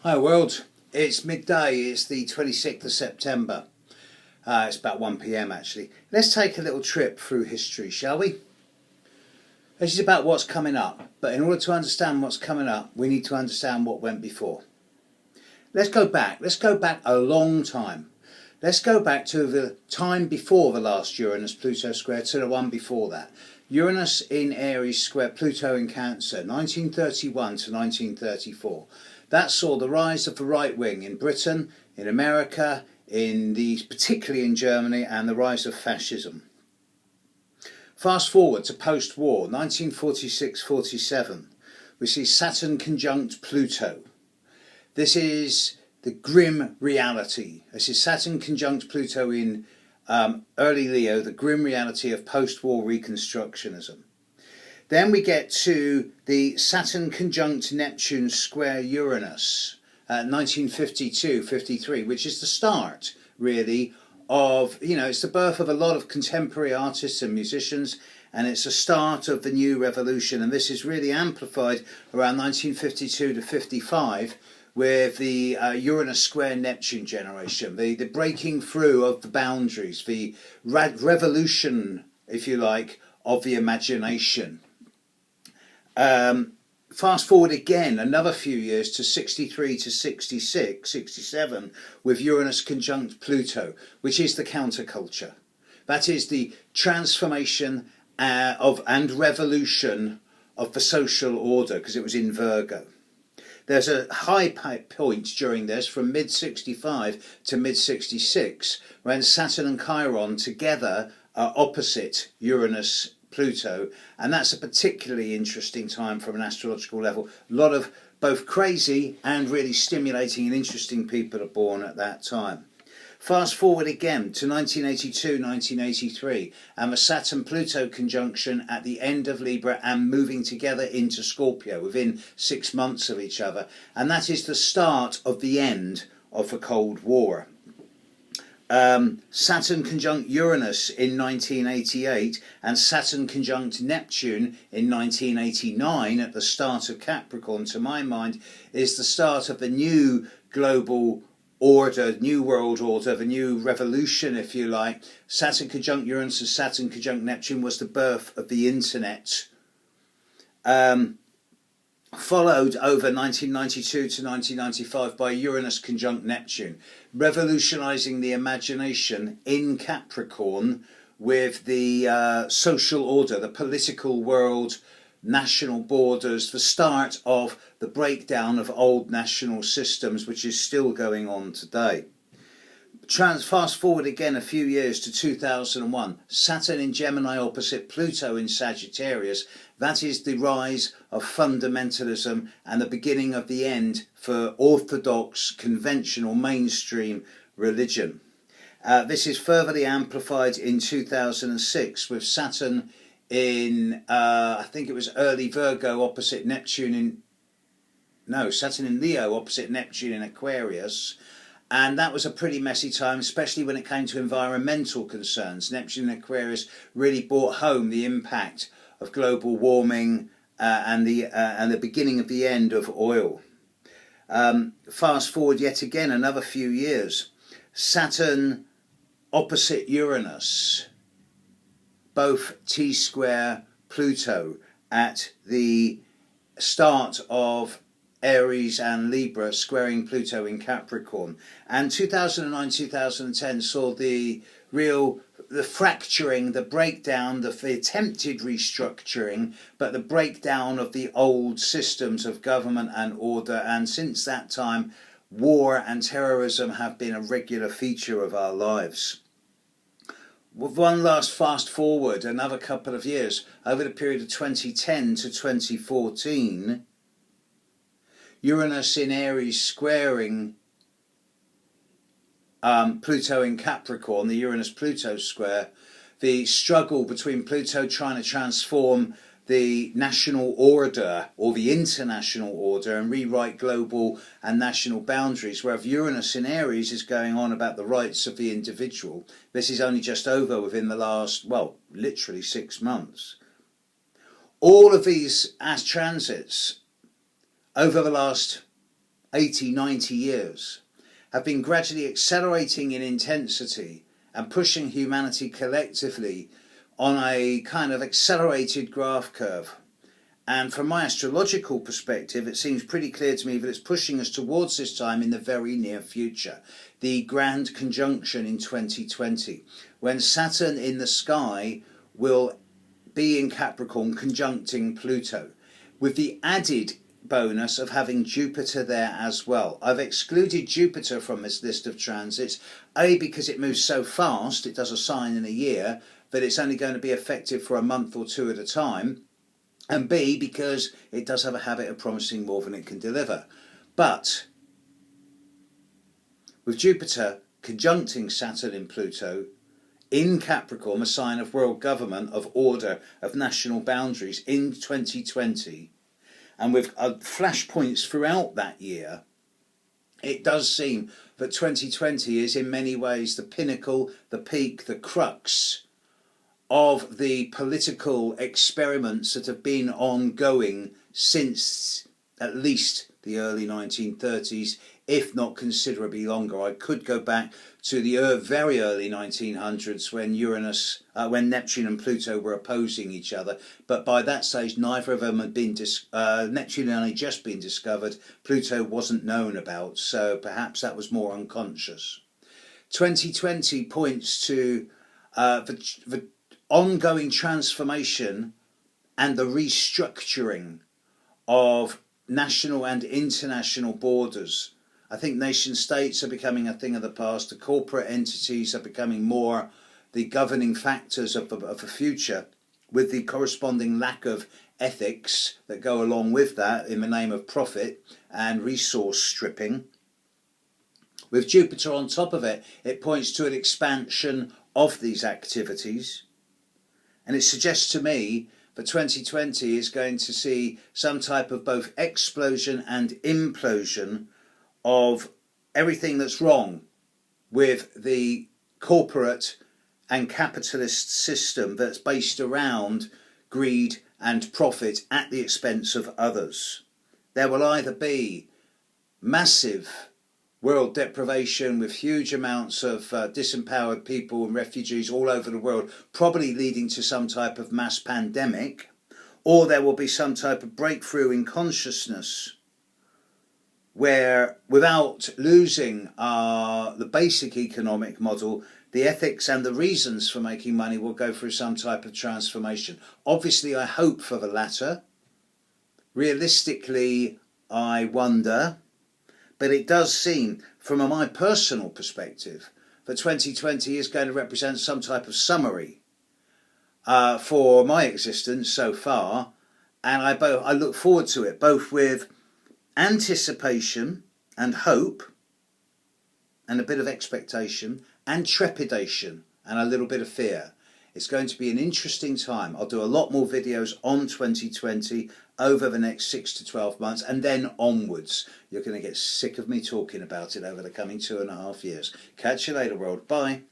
Hi world, it's midday, it's the 26th of September. It's about 1 p.m. actually. Let's take a little trip through history, shall we? This is about what's coming up, but in order to understand what's coming up, we need to understand what went before. Let's go back a long time. Let's go back to the time before the last Uranus-Pluto square to the one before that. Uranus in Aries square Pluto in Cancer, 1931 to 1934. That saw the rise of the right wing in Britain, in America, particularly in Germany, and the rise of fascism. Fast forward to post-war, 1946-47, we see Saturn conjunct Pluto. This is the grim reality. This is Saturn conjunct Pluto in early Leo, the grim reality of post-war reconstructionism. Then we get to the Saturn conjunct Neptune square Uranus, 1952-53, which is the start, really, of, it's the birth of a lot of contemporary artists and musicians, and it's the start of the new revolution. And this is really amplified around 1952 to 55 with the Uranus square Neptune generation, the breaking through of the boundaries, the revolution, if you like, of the imagination. Fast forward again another few years to 63 to 66, 67 with Uranus conjunct Pluto, which is the counterculture. That is the transformation and revolution of the social order, because it was in Virgo. There's a high point during this from mid-65 to mid-66 when Saturn and Chiron together are opposite Uranus Pluto, and that's a particularly interesting time from an astrological level. A lot of both crazy and really stimulating and interesting people are born at that time. Fast forward again to 1982, 1983, and the Saturn-Pluto conjunction at the end of Libra and moving together into Scorpio within 6 months of each other. And that is the start of the end of the Cold War. Saturn conjunct Uranus in 1988 and Saturn conjunct Neptune in 1989 at the start of Capricorn, to my mind, is the start of the new global order, new world order, the new revolution, if you like. Saturn conjunct Uranus and Saturn conjunct Neptune was the birth of the internet. Followed over 1992 to 1995 by Uranus conjunct Neptune, revolutionising the imagination in Capricorn with the social order, the political world, national borders, the start of the breakdown of old national systems, which is still going on today. Fast forward again a few years to 2001, Saturn in Gemini opposite Pluto in Sagittarius. That is the rise of fundamentalism and the beginning of the end for orthodox, conventional, mainstream religion. This is further amplified in 2006 with Saturn in, I think it was early Virgo opposite Neptune Saturn in Leo opposite Neptune in Aquarius. And that was a pretty messy time, especially when it came to environmental concerns. Neptune and Aquarius really brought home the impact of global warming and the beginning of the end of oil. Fast forward yet again another few years. Saturn opposite Uranus, both T-square Pluto at the start of Aries and Libra squaring Pluto in Capricorn. And 2009-2010 saw the fracturing, the breakdown, the attempted restructuring, but the breakdown of the old systems of government and order. And since that time, war and terrorism have been a regular feature of our lives. With one last fast forward, another couple of years, over the period of 2010 to 2014, Uranus in Aries squaring Pluto in Capricorn, the Uranus-Pluto square, the struggle between Pluto trying to transform the national order or the international order and rewrite global and national boundaries, whereas Uranus in Aries is going on about the rights of the individual. This is only just over within the last, literally 6 months. All of these transits over the last 80, 90 years have been gradually accelerating in intensity and pushing humanity collectively on a kind of accelerated graph curve. And from my astrological perspective, it seems pretty clear to me that it's pushing us towards this time in the very near future. The grand conjunction in 2020, when Saturn in the sky will be in Capricorn conjuncting Pluto, with the added bonus of having Jupiter there as well. I've excluded Jupiter from this list of transits, A, because it moves so fast, it does a sign in a year, that it's only going to be effective for a month or two at a time, and B, because it does have a habit of promising more than it can deliver. But with Jupiter conjuncting Saturn in Pluto, in Capricorn, a sign of world government, of order, of national boundaries in 2020, and with flashpoints throughout that year, it does seem that 2020 is in many ways the pinnacle, the peak, the crux of the political experiments that have been ongoing since at least the early 1930s, if not considerably longer. I could go back to the very early 1900s when Neptune and Pluto were opposing each other, but by that stage neither of them had been Neptune had only just been discovered, Pluto wasn't known about, so perhaps that was more unconscious. 2020 points to the ongoing transformation and the restructuring of national and international borders. I think nation states are becoming a thing of the past. The corporate entities are becoming more the governing factors of the future, with the corresponding lack of ethics that go along with that in the name of profit and resource stripping. With Jupiter on top of it, it points to an expansion of these activities. And it suggests to me that 2020 is going to see some type of both explosion and implosion of everything that's wrong with the corporate and capitalist system that's based around greed and profit at the expense of others. There will either be massive world deprivation with huge amounts of disempowered people and refugees all over the world, probably leading to some type of mass pandemic, or there will be some type of breakthrough in consciousness where, without losing the basic economic model, the ethics and the reasons for making money will go through some type of transformation. Obviously, I hope for the latter. Realistically, I wonder. But it does seem, from my personal perspective, that 2020 is going to represent some type of summary for my existence so far. And I look forward to it, both with anticipation and hope and a bit of expectation and trepidation and a little bit of fear. It's going to be an interesting time. I'll do a lot more videos on 2020 over the next 6 to 12 months and then onwards. You're going to get sick of me talking about it over the coming 2.5 years. Catch you later, world. Bye.